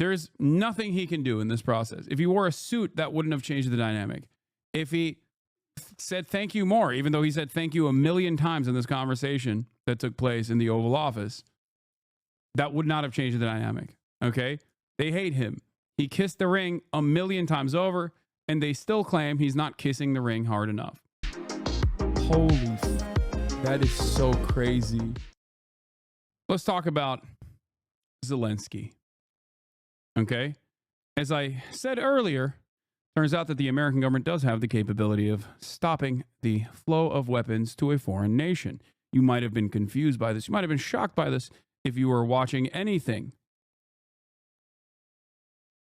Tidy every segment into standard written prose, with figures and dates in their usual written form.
There's nothing he can do in this process. If he wore a suit, that wouldn't have changed the dynamic. If he said thank you more, even though he said thank you a million times in this conversation that took place in the Oval Office, that would not have changed the dynamic. Okay? They hate him. He kissed the ring a million times over, and they still claim he's not kissing the ring hard enough. Holy, that is so crazy. Let's talk about Zelensky. Okay? As I said earlier, turns out that the American government does have the capability of stopping the flow of weapons to a foreign nation. You might have been confused by this. You might have been shocked by this if you were watching anything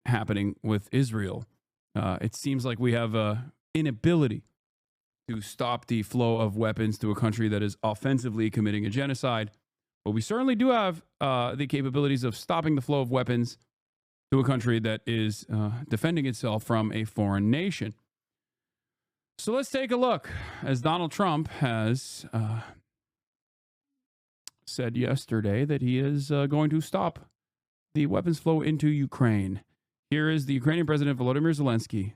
happening with Israel. It seems like we have an inability to stop the flow of weapons to a country that is offensively committing a genocide. But we certainly do have the capabilities of stopping the flow of weapons to a country that is defending itself from a foreign nation. So let's take a look. As Donald Trump has said yesterday that he is going to stop the weapons flow into Ukraine. Here is the Ukrainian President Volodymyr Zelensky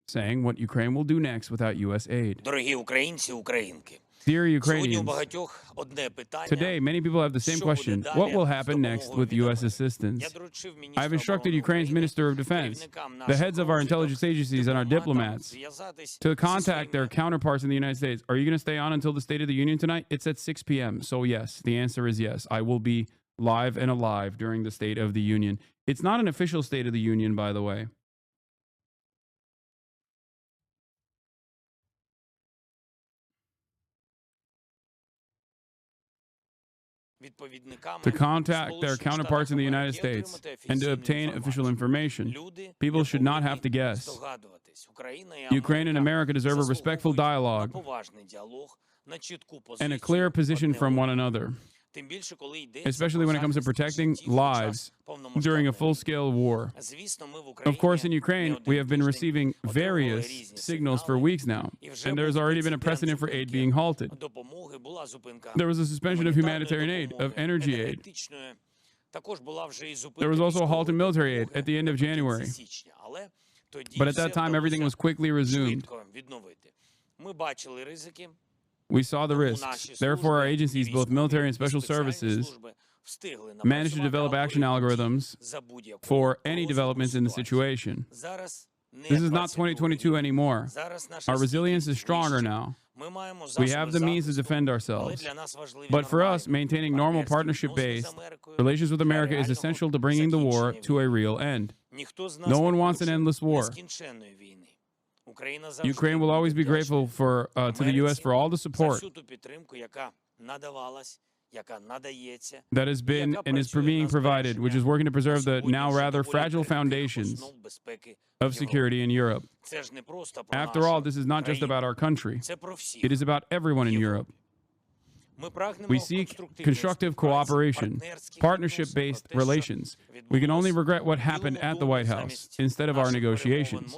saying what Ukraine will do next without U.S. aid. Dear Ukrainians, today many people have the same question. What will happen next with U.S. assistance? I've instructed Ukraine's Minister of Defense, the heads of our intelligence agencies, and our diplomats to contact their counterparts in the United States. Are you going to stay on until the State of the Union tonight? It's at 6 p.m. So yes, the answer is yes. I will be live and alive during the State of the Union. It's not an official State of the Union, by the way. To contact their counterparts in the United States and to obtain official information. People should not have to guess. Ukraine and America deserve a respectful dialogue and a clear position from one another, especially when it comes to protecting lives during a full-scale war. Of course, in Ukraine, we have been receiving various signals for weeks now, and there's already been a precedent for aid being halted. There was a suspension of humanitarian aid, of energy aid. There was also a halt in military aid at the end of January. But at that time, everything was quickly resumed. We saw the risks. Therefore, our agencies, both military and special services, managed to develop action algorithms for any developments in the situation. This is not 2022 anymore. Our resilience is stronger now. We have the means to defend ourselves. But for us, maintaining normal partnership-based relations with America is essential to bringing the war to a real end. No one wants an endless war. Ukraine will always be grateful to the U.S. for all the support that has been and is being provided, which is working to preserve the now rather fragile foundations of security in Europe. After all, this is not just about our country. It is about everyone in Europe. We seek constructive cooperation, partnership-based relations. We can only regret what happened at the White House instead of our negotiations.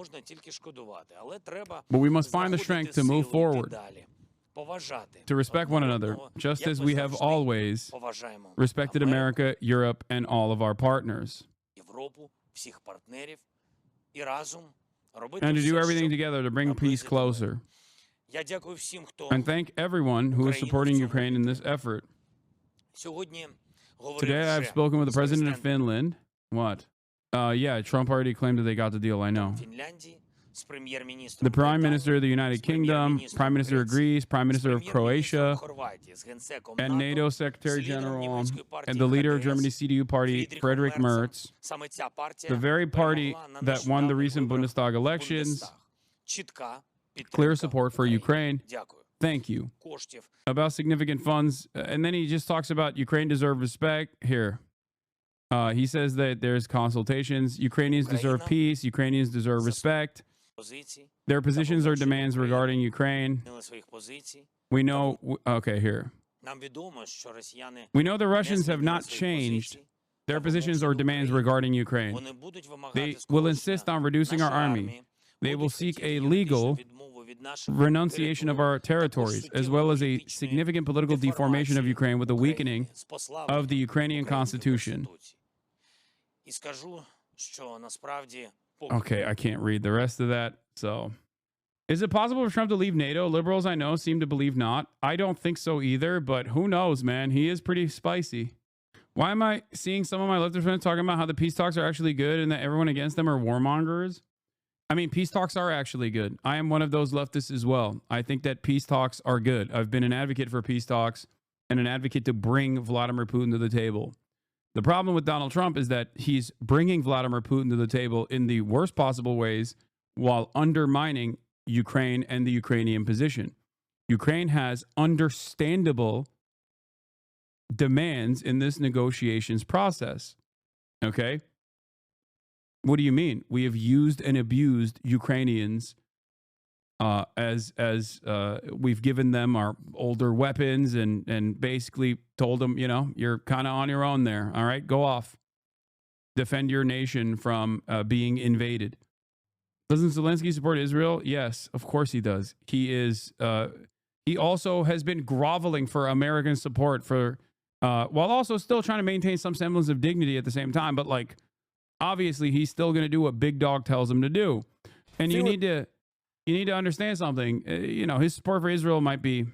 But we must find the strength to move forward, to respect one another, just as we have always respected America, Europe, and all of our partners. And to do everything together to bring peace closer. And thank everyone who is supporting Ukraine in this effort. Today I've spoken with the president of Finland. What? Yeah, Trump already claimed that they got the deal, I know. The Prime Minister of the United Kingdom, Prime Minister of Greece, Prime Minister of Croatia, and NATO Secretary General, and the leader of Germany's CDU party, Friedrich Merz, the very party that won the recent Bundestag elections. Clear support for Ukraine. Thank you. About significant funds. And then he just talks about Ukraine deserves respect. Here. He says that there's consultations. Ukrainians deserve peace. Ukrainians deserve respect. Their positions or demands regarding Ukraine. We know... Okay, here. We know the Russians have not changed their positions or demands regarding Ukraine. They will insist on reducing our army. They will seek a legal renunciation of our territories, as well as a significant political deformation of Ukraine with a weakening of the Ukrainian constitution. Okay, I can't read the rest of that. So, is it possible for Trump to leave NATO? Liberals I know seem to believe not. I don't think so either, but who knows, man? He is pretty spicy. Why am I seeing some of my leftist friends talking about how the peace talks are actually good and that everyone against them are warmongers? I mean, peace talks are actually good. I am one of those leftists as well. I think that peace talks are good. I've been an advocate for peace talks and an advocate to bring Vladimir Putin to the table. The problem with Donald Trump is that he's bringing Vladimir Putin to the table in the worst possible ways while undermining Ukraine and the Ukrainian position. Ukraine has understandable demands in this negotiations process. Okay? What do you mean? We have used and abused Ukrainians as we've given them our older weapons and basically told them, you know, you're kind of on your own there. All right, go off. Defend your nation from being invaded. Doesn't Zelensky support Israel? Yes, of course he does. He is. He also has been groveling for American support for, while also still trying to maintain some semblance of dignity at the same time. But like, obviously, he's still going to do what Big Dog tells him to do. And you need to understand something. You know, his support for Israel might be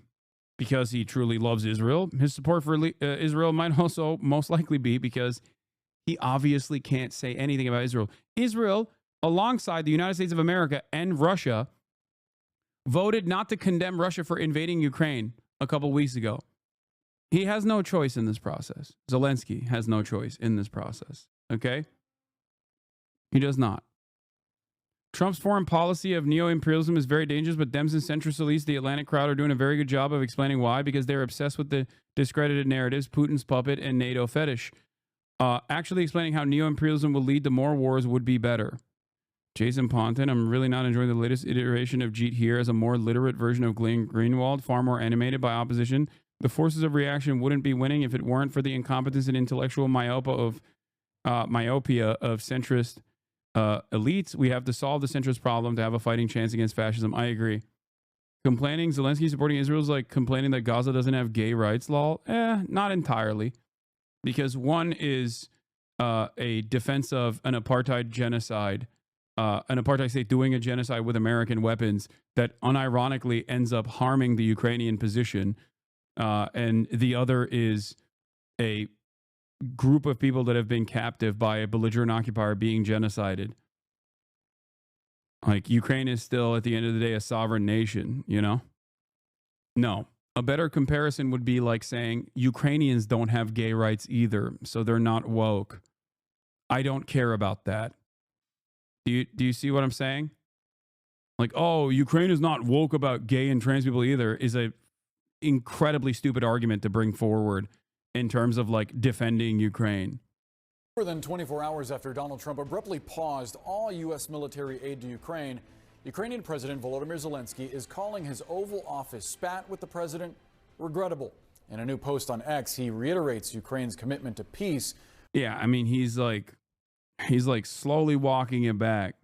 because he truly loves Israel. His support for Israel might also most likely be because he obviously can't say anything about Israel. Israel, alongside the United States of America and Russia, voted not to condemn Russia for invading Ukraine a couple weeks ago. He has no choice in this process. Zelensky has no choice in this process. Okay? He does not. Trump's foreign policy of neo-imperialism is very dangerous, but Dems and centrist elites, the Atlantic crowd, are doing a very good job of explaining why, because they're obsessed with the discredited narratives, Putin's puppet, and NATO fetish. Actually explaining how neo-imperialism will lead to more wars would be better. Jason Ponton, I'm really not enjoying the latest iteration of Jeet here as a more literate version of Glenn Greenwald, far more animated by opposition. The forces of reaction wouldn't be winning if it weren't for the incompetence and intellectual myopia of centrist elites. We have to solve the centrist problem to have a fighting chance against fascism. I agree. Complaining Zelensky supporting Israel is like complaining that Gaza doesn't have gay rights law. Not entirely. Because one is a defense of an apartheid genocide, an apartheid state doing a genocide with American weapons that unironically ends up harming the Ukrainian position. And the other is a group of people that have been captive by a belligerent occupier being genocided. Like, Ukraine is still, at the end of the day, a sovereign nation, you know? No. A better comparison would be like saying Ukrainians don't have gay rights either, so they're not woke. I don't care about that. Do you see what I'm saying? Like, oh, Ukraine is not woke about gay and trans people either is a incredibly stupid argument to bring forward in terms of like defending Ukraine. More than 24 hours after Donald Trump abruptly paused all U.S. military aid to Ukraine, Ukrainian President Volodymyr Zelensky is calling his Oval Office spat with the president regrettable. In a new post on X, he reiterates Ukraine's commitment to peace. Yeah, I mean, he's like slowly walking it back.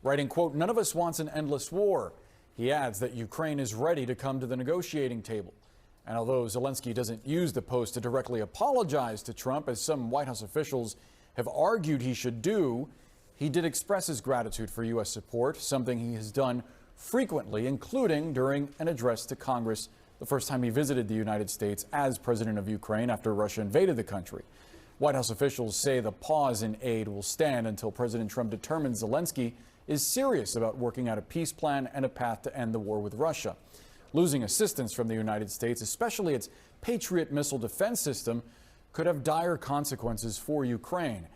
Writing, quote, "None of us wants an endless war." He adds that Ukraine is ready to come to the negotiating table. And although Zelensky doesn't use the post to directly apologize to Trump, as some White House officials have argued he should do, he did express his gratitude for U.S. support, something he has done frequently, including during an address to Congress the first time he visited the United States as president of Ukraine after Russia invaded the country. White House officials say the pause in aid will stand until President Trump determines Zelensky is serious about working out a peace plan and a path to end the war with Russia. Losing assistance from the United States, especially its Patriot missile defense system, could have dire consequences for Ukraine.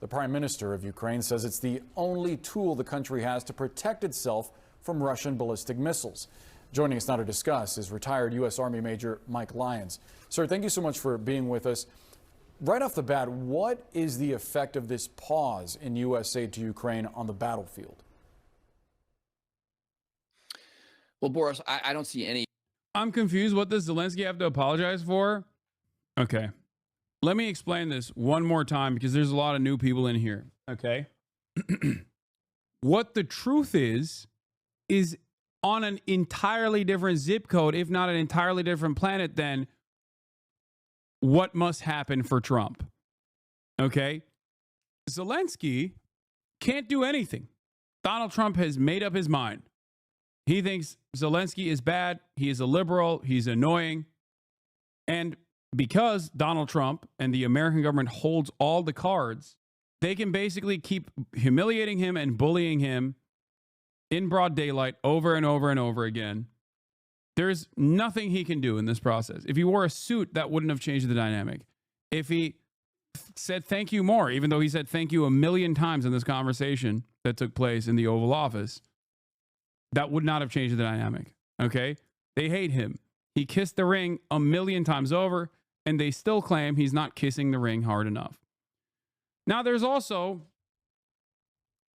The Prime Minister of Ukraine says it's the only tool the country has to protect itself from Russian ballistic missiles. Joining us now to discuss is retired U.S. Army Major Mike Lyons. Sir, thank you so much for being with us. Right off the bat, what is the effect of this pause in U.S. aid to Ukraine on the battlefield? Well, Boris, I don't see any. I'm confused. What does Zelensky have to apologize for? Okay. Let me explain this one more time because there's a lot of new people in here. Okay. What the truth is on an entirely different zip code, if not an entirely different planet than what must happen for Trump. Okay. Zelensky can't do anything. Donald Trump has made up his mind. He thinks Zelensky is bad. He is a liberal. He's annoying. And because Donald Trump and the American government holds all the cards, they can basically keep humiliating him and bullying him in broad daylight over and over and over again. There's nothing he can do in this process. If he wore a suit, that wouldn't have changed the dynamic. If he said thank you more, even though he said thank you a million times in this conversation that took place in the Oval Office, that would not have changed the dynamic. Okay? They hate him. He kissed the ring a million times over, and they still claim he's not kissing the ring hard enough. Now, there's also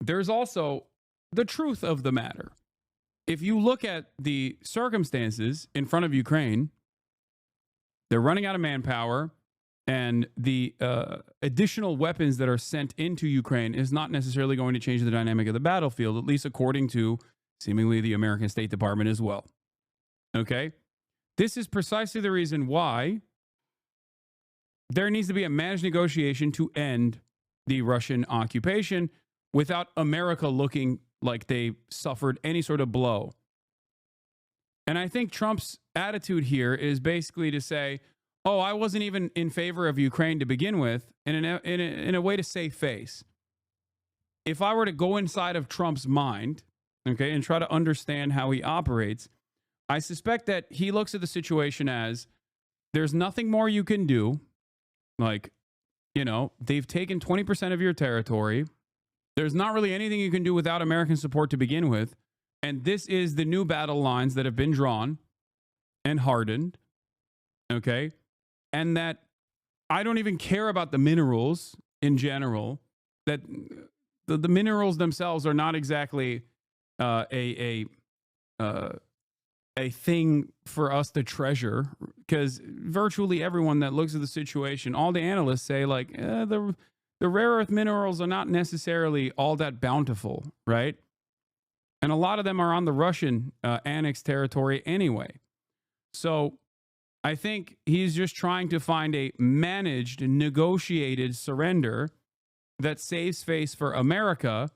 the truth of the matter. If you look at the circumstances in front of Ukraine, they're running out of manpower, and the additional weapons that are sent into Ukraine is not necessarily going to change the dynamic of the battlefield, at least according to seemingly the American State Department as well. Okay? This is precisely the reason why there needs to be a managed negotiation to end the Russian occupation without America looking like they suffered any sort of blow. And I think Trump's attitude here is basically to say, oh, I wasn't even in favor of Ukraine to begin with, in a way to save face. If I were to go inside of Trump's mind, okay, and try to understand how he operates, I suspect that he looks at the situation as there's nothing more you can do. Like, they've taken 20% of your territory. There's not really anything you can do without American support to begin with. And this is the new battle lines that have been drawn and hardened. Okay? And that I don't even care about the minerals in general. That the minerals themselves are not exactly a thing for us to treasure, because virtually everyone that looks at the situation, all the analysts say like the rare earth minerals are not necessarily all that bountiful, right? And a lot of them are on the Russian annexed territory anyway. So I think he's just trying to find a managed, negotiated surrender that saves face for America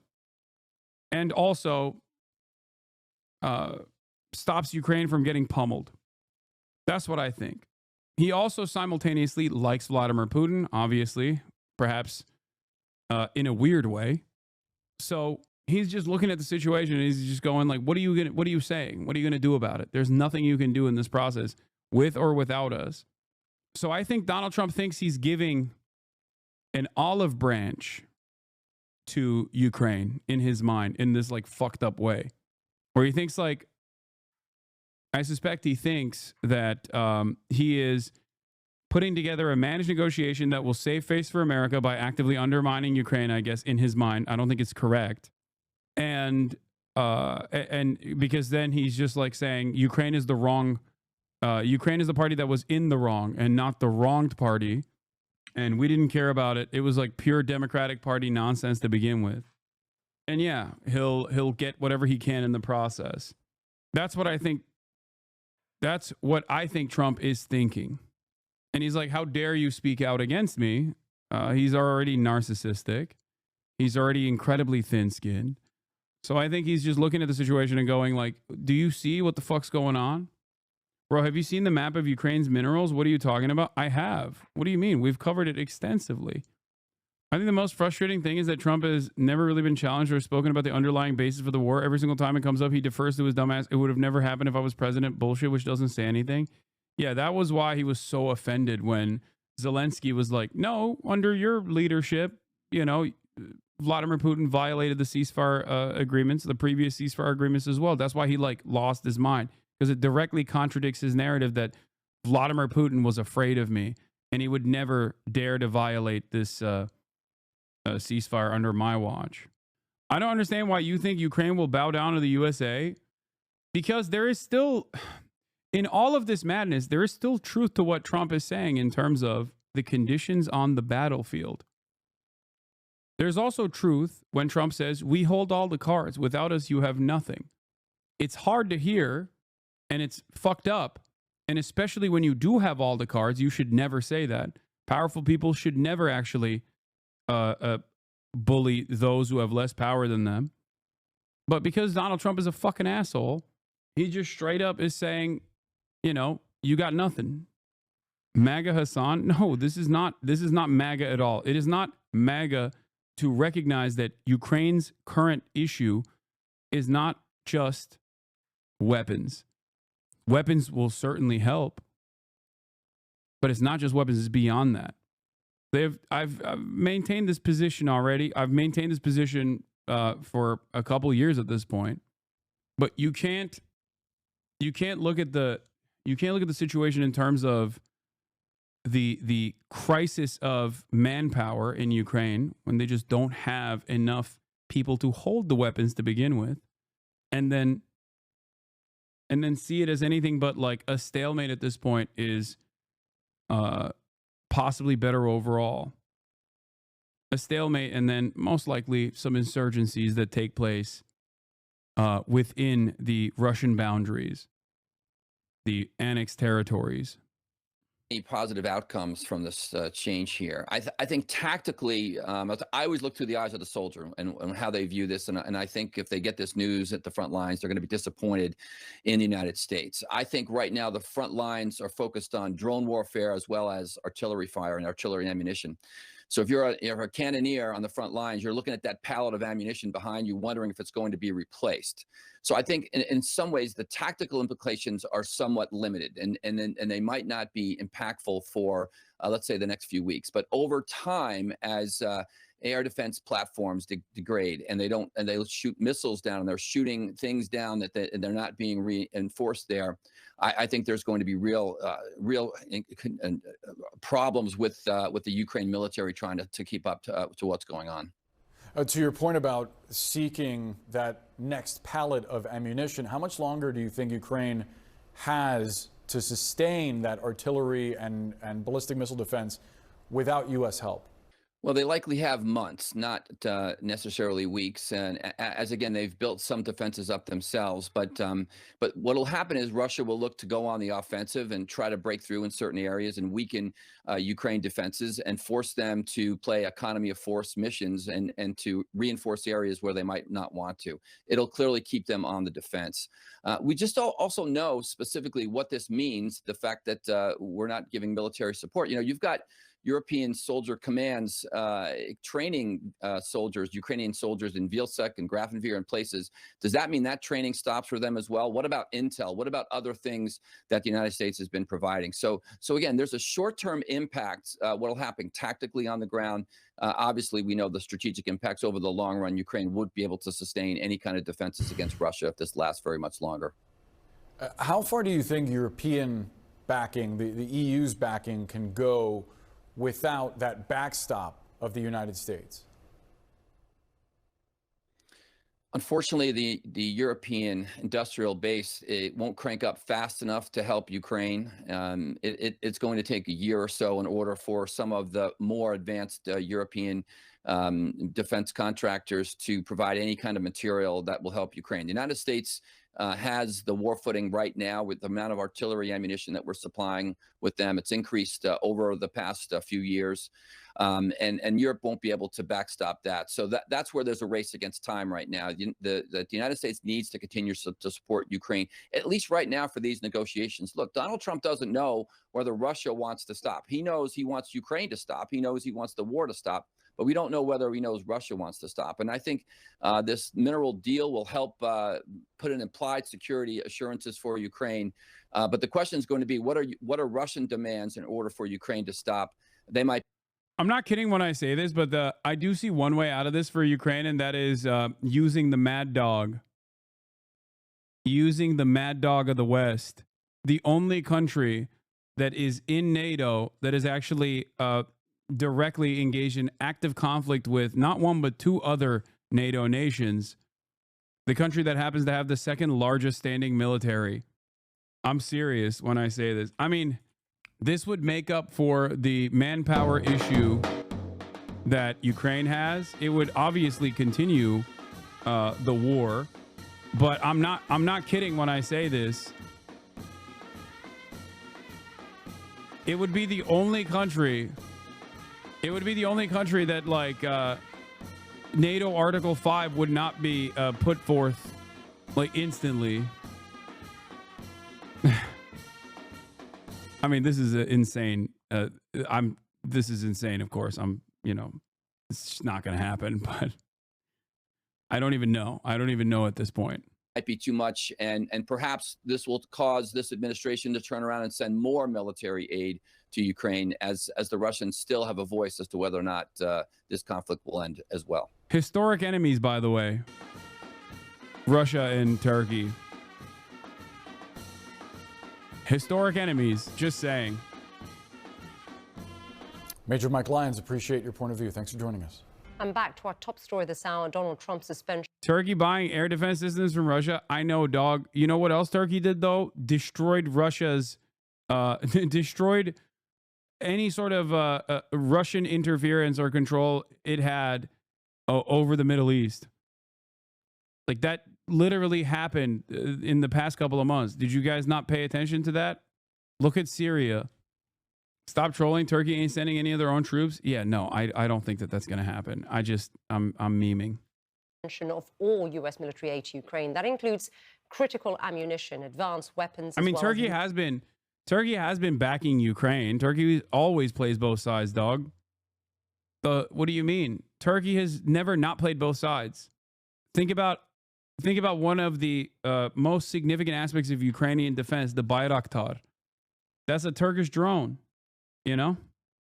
and also stops Ukraine from getting pummeled. That's what I think. He also simultaneously likes Vladimir Putin, obviously, perhaps in a weird way. So he's just looking at the situation and he's just going like, what are you saying? What are you going to do about it? There's nothing you can do in this process with or without us. So I think Donald Trump thinks he's giving an olive branch to Ukraine in his mind in this like fucked up way, where he thinks like, I suspect he thinks that he is putting together a managed negotiation that will save face for America by actively undermining Ukraine, I guess, in his mind. I don't think it's correct. And because then he's just like saying Ukraine is the wrong, Ukraine is the party that was in the wrong and not the wronged party. And we didn't care about it. It was like pure Democratic Party nonsense to begin with. And yeah, he'll get whatever he can in the process. That's what I think. That's what I think Trump is thinking. And he's like, how dare you speak out against me? He's already narcissistic. He's already incredibly thin-skinned. So I think he's just looking at the situation and going like, do you see what the fuck's going on? Bro, have you seen the map of Ukraine's minerals? What are you talking about? I have. What do you mean? We've covered it extensively. I think the most frustrating thing is that Trump has never really been challenged or spoken about the underlying basis for the war. Every single time it comes up, he defers to his dumbass. It would have never happened if I was president bullshit, which doesn't say anything. Yeah, that was why he was so offended when Zelensky was like, no, under your leadership, Vladimir Putin violated the ceasefire agreements, the previous ceasefire agreements as well. That's why he like lost his mind, because it directly contradicts his narrative that Vladimir Putin was afraid of me and he would never dare to violate this ceasefire under my watch. I don't understand why you think Ukraine will bow down to the USA, because there is still, in all of this madness, there is still truth to what Trump is saying in terms of the conditions on the battlefield. There's also truth when Trump says, we hold all the cards. Without us, you have nothing. It's hard to hear, and it's fucked up. And especially when you do have all the cards, you should never say that. Powerful people should never actually bully those who have less power than them. But because Donald Trump is a fucking asshole, he just straight up is saying, you know, you got nothing. MAGA Hasan? No, this is not MAGA at all. It is not MAGA to recognize that Ukraine's current issue is not just weapons. Weapons will certainly help, but it's not just weapons, it's beyond that. I've maintained this position already. I've maintained this position for a couple years at this point. But you can't look at the situation in terms of the crisis of manpower in Ukraine when they just don't have enough people to hold the weapons to begin with, and then see it as anything but like a stalemate at this point is possibly better overall. A stalemate, and then most likely some insurgencies that take place within the Russian boundaries, the annexed territories. Any positive outcomes from this change here? I think tactically, I always look through the eyes of the soldier and how they view this. And I think if they get this news at the front lines, they're going to be disappointed in the United States. I think right now the front lines are focused on drone warfare as well as artillery fire and artillery ammunition. So if you're a cannoneer on the front lines, you're looking at that pallet of ammunition behind you, wondering if it's going to be replaced. So I think in some ways the tactical implications are somewhat limited, and they might not be impactful for let's say the next few weeks. But over time, as air defense platforms degrade and they shoot missiles down and they're shooting things down that they're not being reinforced there, I think there's going to be real problems with the Ukraine military trying to keep up to what's going on. To your point about seeking that next pallet of ammunition, how much longer do you think Ukraine has to sustain that artillery and ballistic missile defense without U.S. help? Well, they likely have months, not necessarily weeks. And as again, they've built some defenses up themselves. But what will happen is Russia will look to go on the offensive and try to break through in certain areas and weaken Ukraine defenses and force them to play economy of force missions and to reinforce areas where they might not want to. It'll clearly keep them on the defense. We just also know specifically what this means, the fact that we're not giving military support. You know, you've got European soldier commands training soldiers, Ukrainian soldiers in Vilsek and Grafenwehr and places. Does that mean that training stops for them as well? What about intel? What about other things that the United States has been providing? So again, there's a short-term impact. What will happen tactically on the ground? Obviously, we know the strategic impacts over the long run. Ukraine would be able to sustain any kind of defenses against Russia if this lasts very much longer. How far do you think European backing, the EU's backing, can go without that backstop of the United States? Unfortunately, the European industrial base, it won't crank up fast enough to help Ukraine. It's going to take a year or so in order for some of the more advanced European defense contractors to provide any kind of material that will help Ukraine. The United States has the war footing right now with the amount of artillery ammunition that we're supplying with them. It's increased over the past few years, and Europe won't be able to backstop that. So that's where there's a race against time right now. The United States needs to continue to support Ukraine, at least right now for these negotiations. Look, Donald Trump doesn't know whether Russia wants to stop. He knows he wants Ukraine to stop. He knows he wants the war to stop. But we don't know whether he knows Russia wants to stop. And I think this mineral deal will help put in implied security assurances for Ukraine. But the question is going to be, what are Russian demands in order for Ukraine to stop? They might. I'm not kidding when I say this, but I do see one way out of this for Ukraine, and that is using the mad dog. Using the mad dog of the West. The only country that is in NATO that is actually directly engaged in active conflict with not one but two other NATO nations, the country that happens to have the second largest standing military. I'm serious when I say this. I mean, this would make up for the manpower issue that Ukraine has. It would obviously continue the war, but I'm not kidding when I say this. It would be the only country. It would be the only country that NATO Article 5 would not be put forth like instantly. I mean, this is insane. This is insane, of course. It's just not going to happen, but I don't even know. I don't even know at this point. Might be too much, and perhaps this will cause this administration to turn around and send more military aid to Ukraine as the Russians still have a voice as to whether or not this conflict will end as well. Historic enemies, by the way. Russia and Turkey. Historic enemies, just saying. Major Mike Lyons, appreciate your point of view. Thanks for joining us. And back to our top story this hour, Donald Trump's suspension. Turkey buying air defense systems from Russia. I know, dog. You know what else Turkey did, though? Destroyed Russia's, destroyed any sort of Russian interference or control it had over the Middle East. Like, that literally happened in the past couple of months. Did you guys not pay attention to that? Look at Syria. Stop trolling. Turkey ain't sending any of their own troops. Yeah, no, I don't think that that's going to happen. I'm memeing. Of all U.S. military aid to Ukraine. That includes critical ammunition, advanced weapons. I mean, Turkey has been backing Ukraine. Turkey always plays both sides, dog. What do you mean? Turkey has never not played both sides. Think about one of the most significant aspects of Ukrainian defense, the Bayraktar. That's a Turkish drone. You know?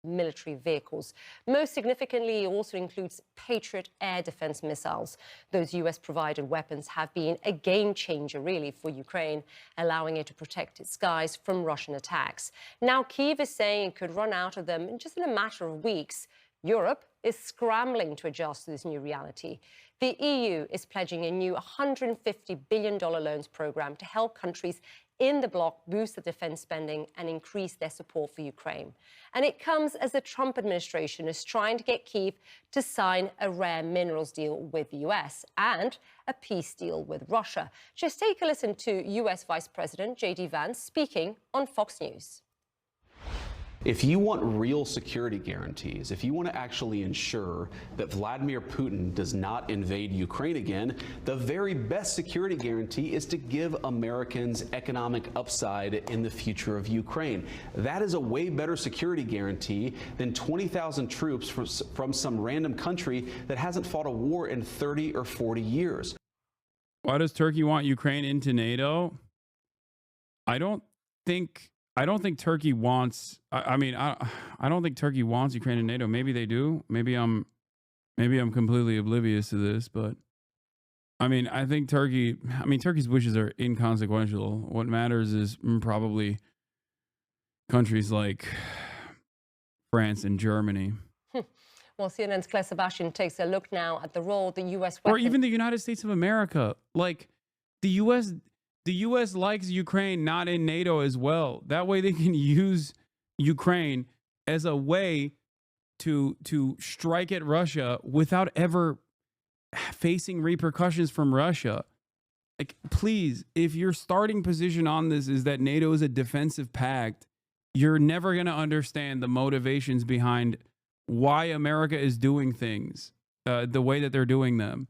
Military vehicles. Most significantly, it also includes Patriot air defense missiles. Those U.S.-provided weapons have been a game changer, really, for Ukraine, allowing it to protect its skies from Russian attacks. Now, Kyiv is saying it could run out of them just in a matter of weeks. Europe is scrambling to adjust to this new reality. The EU is pledging a new $150 billion loans program to help countries in the bloc boost the defense spending and increase their support for Ukraine. And it comes as the Trump administration is trying to get Kyiv to sign a rare minerals deal with the US and a peace deal with Russia. Just take a listen to US Vice President J.D. Vance speaking on Fox News. If you want real security guarantees, if you want to actually ensure that Vladimir Putin does not invade Ukraine again, the very best security guarantee is to give Americans economic upside in the future of Ukraine. That is a way better security guarantee than 20,000 troops from some random country that hasn't fought a war in 30 or 40 years. Why does Turkey want Ukraine into NATO? I don't think Turkey wants. I don't think Turkey wants Ukraine in NATO. Maybe they do. Maybe I'm completely oblivious to this. But I mean, I think Turkey. I mean, Turkey's wishes are inconsequential. What matters is probably countries like France and Germany. Well, CNN's Claire Sebastian takes a look now at the role the U.S. or even the United States of America. Like the U.S. likes Ukraine not in NATO as well. That way they can use Ukraine as a way to strike at Russia without ever facing repercussions from Russia. Like, please, if your starting position on this is that NATO is a defensive pact, you're never going to understand the motivations behind why America is doing things the way that they're doing them.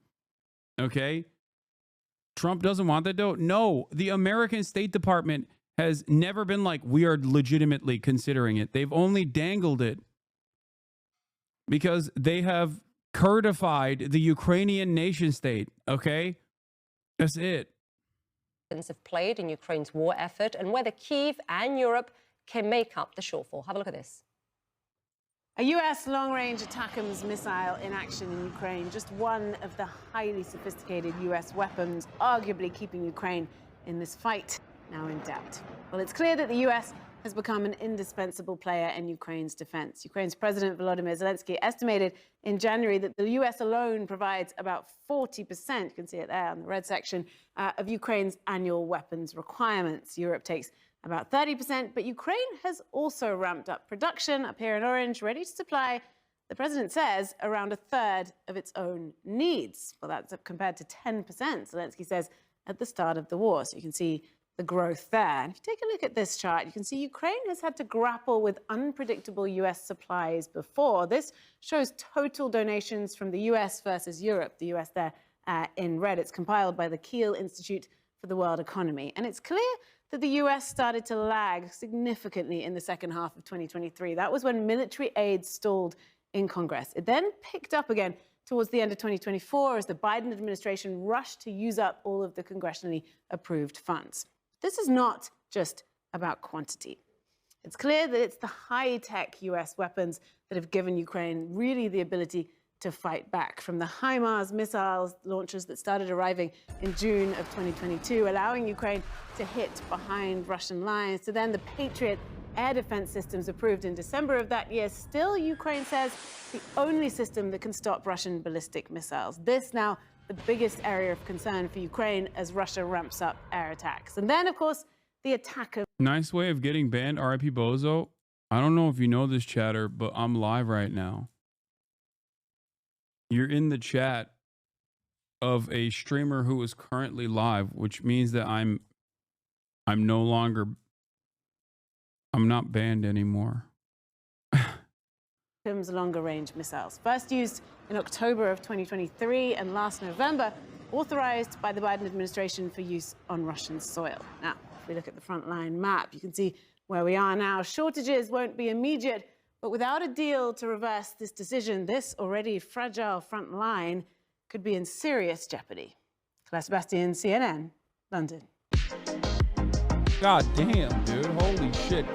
Okay? Trump doesn't want that, though. No, the American State Department has never been like, we are legitimately considering it. They've only dangled it because they have Kurdified the Ukrainian nation state. Okay? That's it. Have played in Ukraine's war effort and whether Kyiv and Europe can make up the shortfall. Have a look at this. A U.S. long-range ATACMS missile in action in Ukraine, just one of the highly sophisticated U.S. weapons arguably keeping Ukraine in this fight, now in doubt. Well, it's clear that the U.S. has become an indispensable player in Ukraine's defense. Ukraine's President Volodymyr Zelensky estimated in January that the U.S. alone provides about 40%, you can see it there on the red section, of Ukraine's annual weapons requirements. Europe takes about 30%, but Ukraine has also ramped up production, up here in orange, ready to supply, the president says, around a third of its own needs. Well, that's up compared to 10%, Zelensky says, at the start of the war. So you can see the growth there. And if you take a look at this chart, you can see Ukraine has had to grapple with unpredictable US supplies before. This shows total donations from the US versus Europe, the US there in red. It's compiled by the Kiel Institute for the World Economy. And it's clear that the US started to lag significantly in the second half of 2023. That was when military aid stalled in Congress. It then picked up again towards the end of 2024 as the Biden administration rushed to use up all of the congressionally approved funds. This is not just about quantity. It's clear that it's the high-tech US weapons that have given Ukraine really the ability to fight back, from the HIMARS missiles launchers that started arriving in June of 2022, allowing Ukraine to hit behind Russian lines, to then the Patriot air defense systems approved in December of that year. Still, Ukraine says, the only system that can stop Russian ballistic missiles. This now the biggest area of concern for Ukraine as Russia ramps up air attacks. And then, of course, the attack of... Nice way of getting banned, RIP Bozo. I don't know if you know this, chatter, but I'm live right now. You're in the chat of a streamer who is currently live, which means that I'm no longer... I'm not banned anymore. longer-range missiles, first used in October of 2023 and last November, authorized by the Biden administration for use on Russian soil. Now, if we look at the frontline map, you can see where we are now. Shortages won't be immediate, but without a deal to reverse this decision, this already fragile front line could be in serious jeopardy. Claire Sebastian, CNN, London. God damn, dude. Holy shit.